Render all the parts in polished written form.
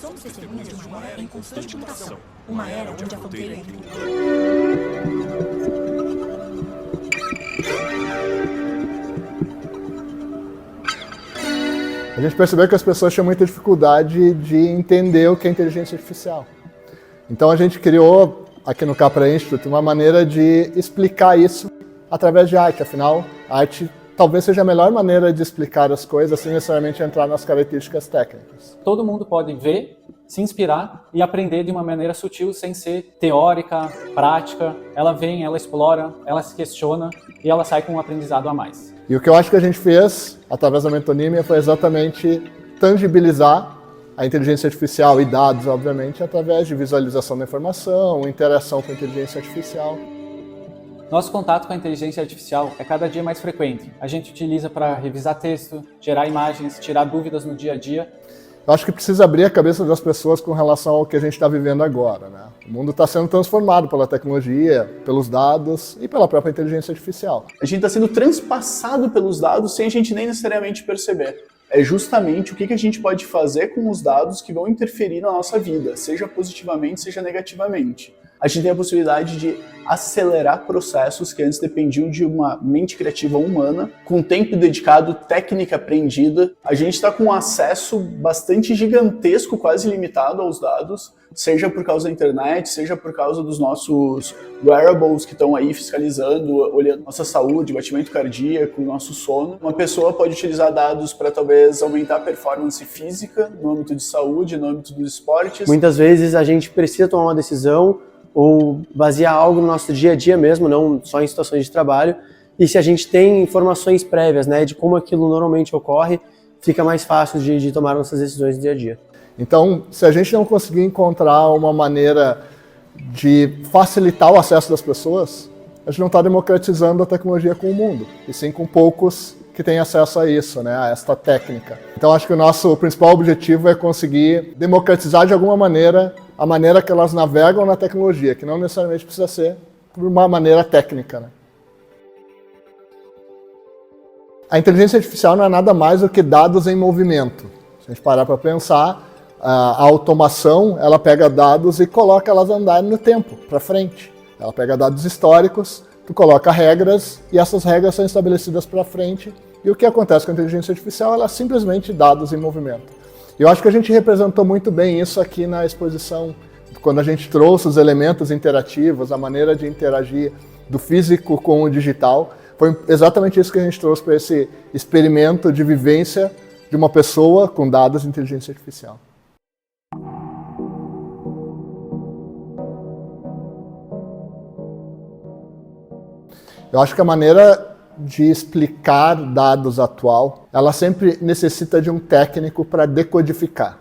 Somos testemunhas de uma era em constante mutação. Uma era onde a fronteira entre A gente percebeu que as pessoas tinham muita dificuldade de entender o que é inteligência artificial. Então a gente criou, aqui no Capra Institute, uma maneira de explicar isso através de arte. Afinal, a arte talvez seja a melhor maneira de explicar as coisas sem necessariamente entrar nas características técnicas. Todo mundo pode ver, se inspirar e aprender de uma maneira sutil, sem ser teórica, prática. Ela vem, ela explora, ela se questiona e ela sai com um aprendizado a mais. E o que eu acho que a gente fez, através da metonímia, foi exatamente tangibilizar a inteligência artificial e dados, obviamente, através de visualização da informação, interação com a inteligência artificial. Nosso contato com a inteligência artificial é cada dia mais frequente. A gente utiliza para revisar texto, gerar imagens, tirar dúvidas no dia a dia. Eu acho que precisa abrir a cabeça das pessoas com relação ao que a gente está vivendo agora, né? O mundo está sendo transformado pela tecnologia, pelos dados e pela própria inteligência artificial. A gente está sendo transpassado pelos dados sem a gente nem necessariamente perceber. É justamente o que a gente pode fazer com os dados que vão interferir na nossa vida, seja positivamente, seja negativamente. A gente tem a possibilidade de acelerar processos que antes dependiam de uma mente criativa humana, com tempo dedicado, técnica aprendida. A gente está com um acesso bastante gigantesco, quase ilimitado aos dados, seja por causa da internet, seja por causa dos nossos wearables que estão aí fiscalizando, olhando nossa saúde, batimento cardíaco, nosso sono. Uma pessoa pode utilizar dados para talvez aumentar a performance física no âmbito de saúde, no âmbito dos esportes. Muitas vezes a gente precisa tomar uma decisão ou basear algo no nosso dia a dia mesmo, não só em situações de trabalho. E se a gente tem informações prévias, né, de como aquilo normalmente ocorre, fica mais fácil de tomar nossas decisões no dia a dia. Então, se a gente não conseguir encontrar uma maneira de facilitar o acesso das pessoas, a gente não está democratizando a tecnologia com o mundo, e sim com poucos que têm acesso a isso, né, a esta técnica. Então, acho que o nosso principal objetivo é conseguir democratizar de alguma maneira a maneira que elas navegam na tecnologia, que não necessariamente precisa ser por uma maneira técnica, né? A inteligência artificial não é nada mais do que dados em movimento. Se a gente parar para pensar, a automação, ela pega dados e coloca elas a andar no tempo, para frente. Ela pega dados históricos, tu coloca regras e essas regras são estabelecidas para frente. E o que acontece com a inteligência artificial? Ela é simplesmente dados em movimento. Eu acho que a gente representou muito bem isso aqui na exposição, quando a gente trouxe os elementos interativos, a maneira de interagir do físico com o digital. Foi exatamente isso que a gente trouxe para esse experimento de vivência de uma pessoa com dados de inteligência artificial. Eu acho que a maneira de explicar dados atual, ela sempre necessita de um técnico para decodificar.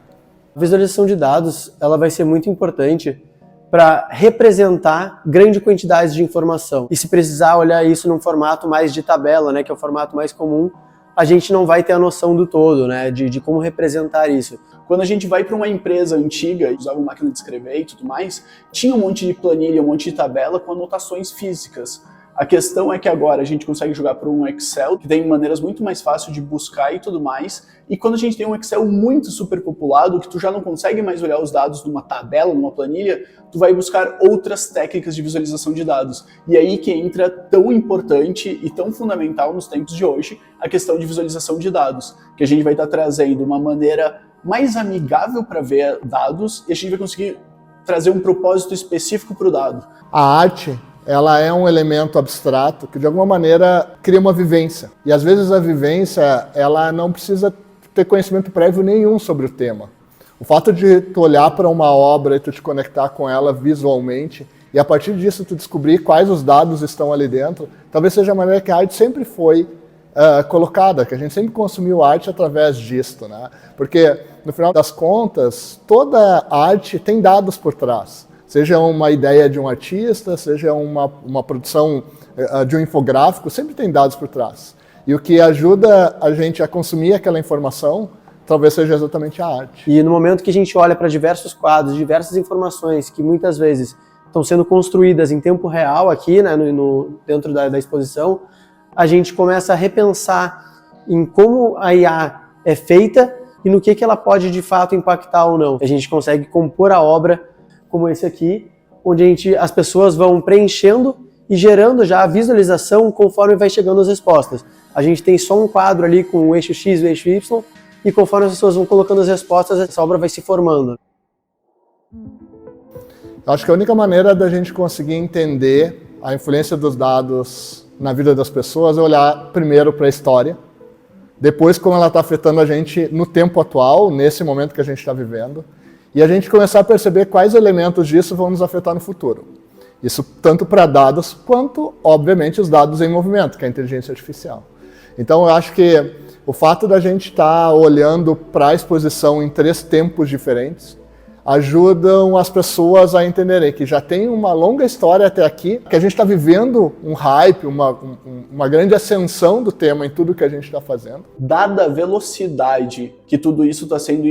A visualização de dados, ela vai ser muito importante para representar grande quantidade de informação. E se precisar olhar isso num formato mais de tabela, né, que é o formato mais comum, a gente não vai ter a noção do todo, né, de como representar isso. Quando a gente vai para uma empresa antiga, usava máquina de escrever e tudo mais, tinha um monte de planilha, um monte de tabela com anotações físicas. A questão é que agora a gente consegue jogar para um Excel, que tem maneiras muito mais fáceis de buscar e tudo mais, e quando a gente tem um Excel muito superpopulado, que tu já não consegue mais olhar os dados numa tabela, numa planilha, tu vai buscar outras técnicas de visualização de dados. E aí que entra tão importante e tão fundamental nos tempos de hoje, a questão de visualização de dados, que a gente vai estar trazendo uma maneira mais amigável para ver dados, e a gente vai conseguir trazer um propósito específico para o dado. A arte, ela é um elemento abstrato que de alguma maneira cria uma vivência. E às vezes a vivência, ela não precisa ter conhecimento prévio nenhum sobre o tema. O fato de tu olhar para uma obra e tu te conectar com ela visualmente e a partir disso tu descobrir quais os dados estão ali dentro, talvez seja a maneira que a arte sempre foi colocada, que a gente sempre consumiu arte através disto, né? Porque no final das contas, toda arte tem dados por trás. Seja uma ideia de um artista, seja uma produção de um infográfico, sempre tem dados por trás. E o que ajuda a gente a consumir aquela informação, talvez seja exatamente a arte. E no momento que a gente olha para diversos quadros, diversas informações que muitas vezes estão sendo construídas em tempo real aqui, né, dentro da exposição, a gente começa a repensar em como a IA é feita e no que ela pode de fato impactar ou não. A gente consegue compor a obra como esse aqui, onde as pessoas vão preenchendo e gerando já a visualização conforme vai chegando as respostas. A gente tem só um quadro ali com o eixo X e o eixo Y, e conforme as pessoas vão colocando as respostas, essa obra vai se formando. Acho que a única maneira da gente conseguir entender a influência dos dados na vida das pessoas é olhar primeiro para a história, depois como ela está afetando a gente no tempo atual, nesse momento que a gente está vivendo, e a gente começar a perceber quais elementos disso vão nos afetar no futuro. Isso tanto para dados quanto, obviamente, os dados em movimento, que é a inteligência artificial. Então, eu acho que o fato da gente estar olhando para a exposição em 3 tempos diferentes ajudam as pessoas a entenderem que já tem uma longa história até aqui, que a gente está vivendo um hype, uma grande ascensão do tema em tudo que a gente está fazendo. Dada a velocidade que tudo isso está sendo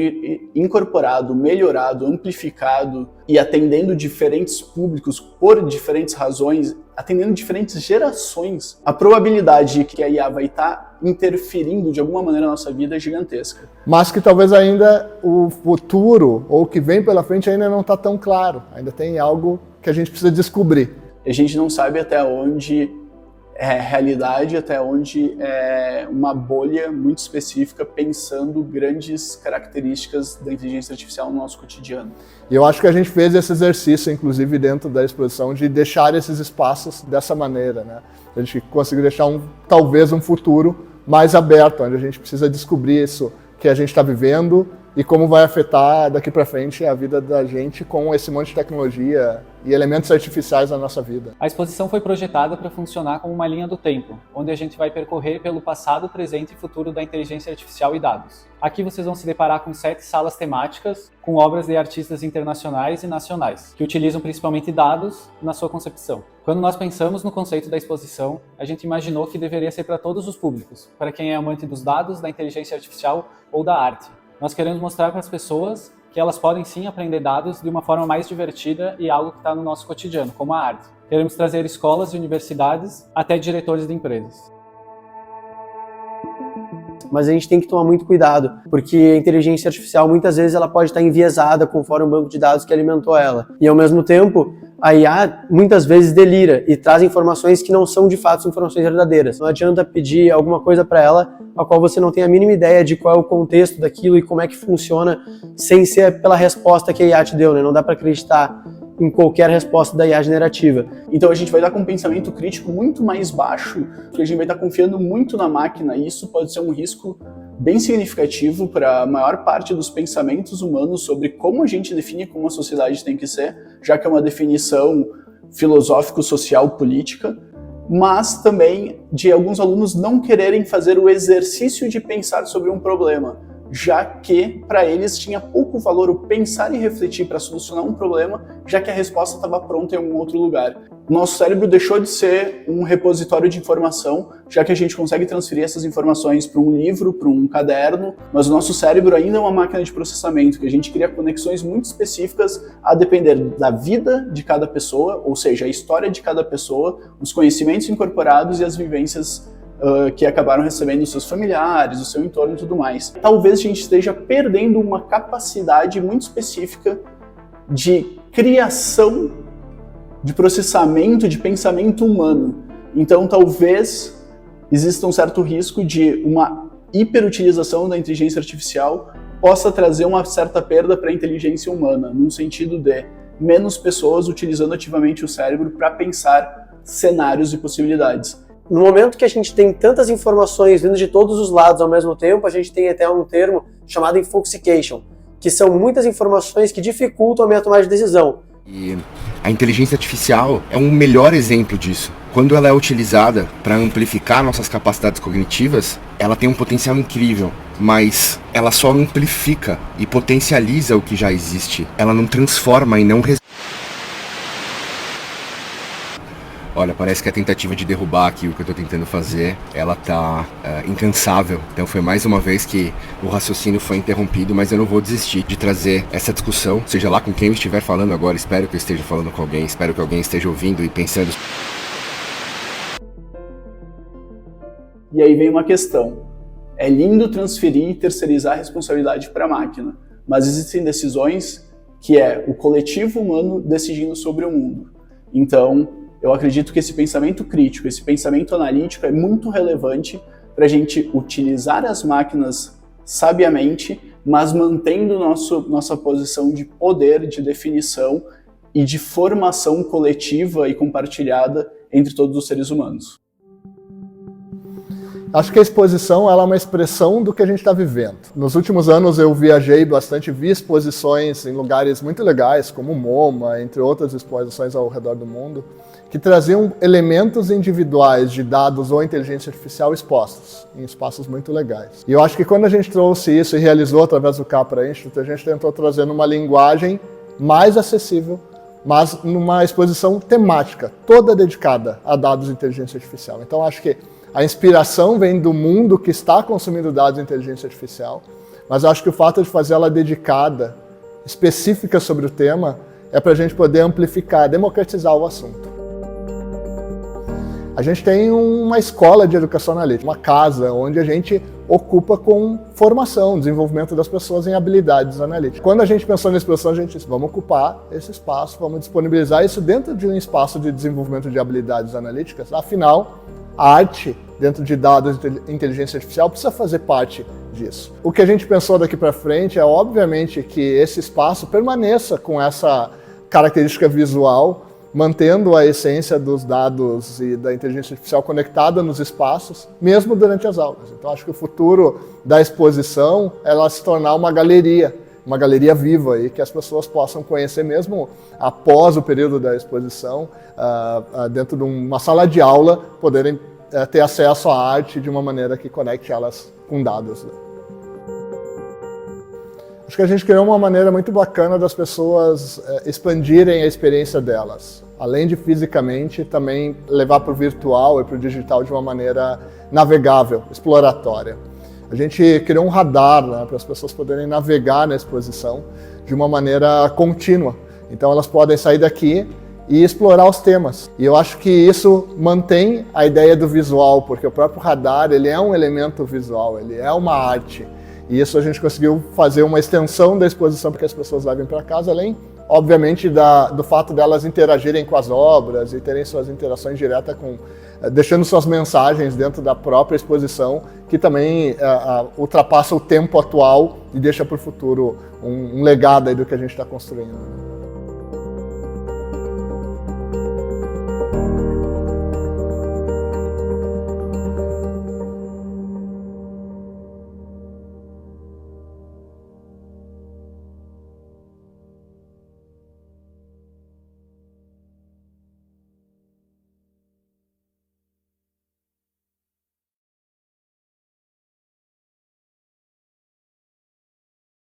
incorporado, melhorado, amplificado e atendendo diferentes públicos por diferentes razões, atendendo diferentes gerações, a probabilidade de que a IA vai estar interferindo de alguma maneira na nossa vida é gigantesca. Mas que talvez ainda o futuro, ou o que vem pela frente, ainda não está tão claro. Ainda tem algo que a gente precisa descobrir. A gente não sabe até onde é realidade, até onde é uma bolha muito específica pensando grandes características da inteligência artificial no nosso cotidiano. E eu acho que a gente fez esse exercício, inclusive dentro da exposição, de deixar esses espaços dessa maneira, né? A gente conseguiu deixar talvez um futuro mais aberto, onde a gente precisa descobrir isso que a gente está vivendo e como vai afetar daqui para frente a vida da gente com esse monte de tecnologia e elementos artificiais na nossa vida. A exposição foi projetada para funcionar como uma linha do tempo, onde a gente vai percorrer pelo passado, presente e futuro da inteligência artificial e dados. Aqui vocês vão se deparar com 7 salas temáticas com obras de artistas internacionais e nacionais, que utilizam principalmente dados na sua concepção. Quando nós pensamos no conceito da exposição, a gente imaginou que deveria ser para todos os públicos, para quem é amante dos dados, da inteligência artificial ou da arte. Nós queremos mostrar para as pessoas que elas podem sim aprender dados de uma forma mais divertida e algo que está no nosso cotidiano, como a arte. Queremos trazer escolas e universidades até diretores de empresas. Mas a gente tem que tomar muito cuidado, porque a inteligência artificial muitas vezes ela pode estar enviesada conforme o banco de dados que alimentou ela. E ao mesmo tempo, a IA muitas vezes delira e traz informações que não são de fato informações verdadeiras. Não adianta pedir alguma coisa para ela a qual você não tem a mínima ideia de qual é o contexto daquilo e como é que funciona sem ser pela resposta que a IA te deu, né? Não dá para acreditar em qualquer resposta da IA generativa. Então a gente vai dar com um pensamento crítico muito mais baixo, porque a gente vai estar confiando muito na máquina, e isso pode ser um risco bem significativo para a maior parte dos pensamentos humanos sobre como a gente define como a sociedade tem que ser, já que é uma definição filosófico-social-política, mas também de alguns alunos não quererem fazer o exercício de pensar sobre um problema, já que para eles tinha pouco valor o pensar e refletir para solucionar um problema, já que a resposta estava pronta em algum outro lugar. Nosso cérebro deixou de ser um repositório de informação, já que a gente consegue transferir essas informações para um livro, para um caderno, mas o nosso cérebro ainda é uma máquina de processamento, que a gente cria conexões muito específicas a depender da vida de cada pessoa, ou seja, a história de cada pessoa, os conhecimentos incorporados e as vivências que acabaram recebendo dos seus familiares, do seu entorno e tudo mais. Talvez a gente esteja perdendo uma capacidade muito específica de criação, de processamento, de pensamento humano. Então talvez exista um certo risco de uma hiperutilização da inteligência artificial possa trazer uma certa perda para a inteligência humana, num sentido de menos pessoas utilizando ativamente o cérebro para pensar cenários e possibilidades. No momento que a gente tem tantas informações vindo de todos os lados ao mesmo tempo, a gente tem até um termo chamado infoxication, que são muitas informações que dificultam a minha tomada de decisão. E a inteligência artificial é um melhor exemplo disso. Quando ela é utilizada para amplificar nossas capacidades cognitivas, ela tem um potencial incrível, mas ela só amplifica e potencializa o que já existe. Ela não transforma e não Olha, parece que a tentativa de derrubar aqui o que eu tô tentando fazer, ela tá incansável. Então foi mais uma vez que o raciocínio foi interrompido, mas eu não vou desistir de trazer essa discussão, seja lá com quem eu estiver falando agora. Espero que eu esteja falando com alguém, espero que alguém esteja ouvindo e pensando. E aí vem uma questão. É lindo transferir e terceirizar a responsabilidade para a máquina, mas existem decisões que é o coletivo humano decidindo sobre o mundo. Então, eu acredito que esse pensamento crítico, esse pensamento analítico é muito relevante para a gente utilizar as máquinas sabiamente, mas mantendo nossa posição de poder, de definição e de formação coletiva e compartilhada entre todos os seres humanos. Acho que a exposição ela é uma expressão do que a gente está vivendo. Nos últimos anos eu viajei bastante, vi exposições em lugares muito legais, como o MoMA, entre outras exposições ao redor do mundo, que traziam elementos individuais de dados ou inteligência artificial expostos em espaços muito legais. E eu acho que quando a gente trouxe isso e realizou através do Capra Institute, a gente tentou trazer numa linguagem mais acessível, mas numa exposição temática, toda dedicada a dados de inteligência artificial. Então acho que a inspiração vem do mundo que está consumindo dados de inteligência artificial, mas eu acho que o fato de fazer ela dedicada, específica sobre o tema, é para a gente poder amplificar, democratizar o assunto. A gente tem uma escola de educação analítica, uma casa onde a gente ocupa com formação, desenvolvimento das pessoas em habilidades analíticas. Quando a gente pensou nesse processo, a gente disse, vamos ocupar esse espaço, vamos disponibilizar isso dentro de um espaço de desenvolvimento de habilidades analíticas. Afinal, a arte dentro de dados de inteligência artificial precisa fazer parte disso. O que a gente pensou daqui para frente é, obviamente, que esse espaço permaneça com essa característica visual, mantendo a essência dos dados e da inteligência artificial conectada nos espaços, mesmo durante as aulas. Então, acho que o futuro da exposição é ela se tornar uma galeria viva, e que as pessoas possam conhecer mesmo após o período da exposição, dentro de uma sala de aula, poderem ter acesso à arte de uma maneira que conecte elas com dados. Acho que a gente criou uma maneira muito bacana das pessoas expandirem a experiência delas. Além de fisicamente, também levar para o virtual e para o digital de uma maneira navegável, exploratória. A gente criou um radar, né, para as pessoas poderem navegar na exposição de uma maneira contínua. Então elas podem sair daqui e explorar os temas. E eu acho que isso mantém a ideia do visual, porque o próprio radar ele é um elemento visual, ele é uma arte. E isso a gente conseguiu fazer uma extensão da exposição para que as pessoas levem para casa, além, obviamente, do fato delas interagirem com as obras e terem suas interações diretas deixando suas mensagens dentro da própria exposição, que também ultrapassa o tempo atual e deixa para o futuro um legado aí do que a gente está construindo.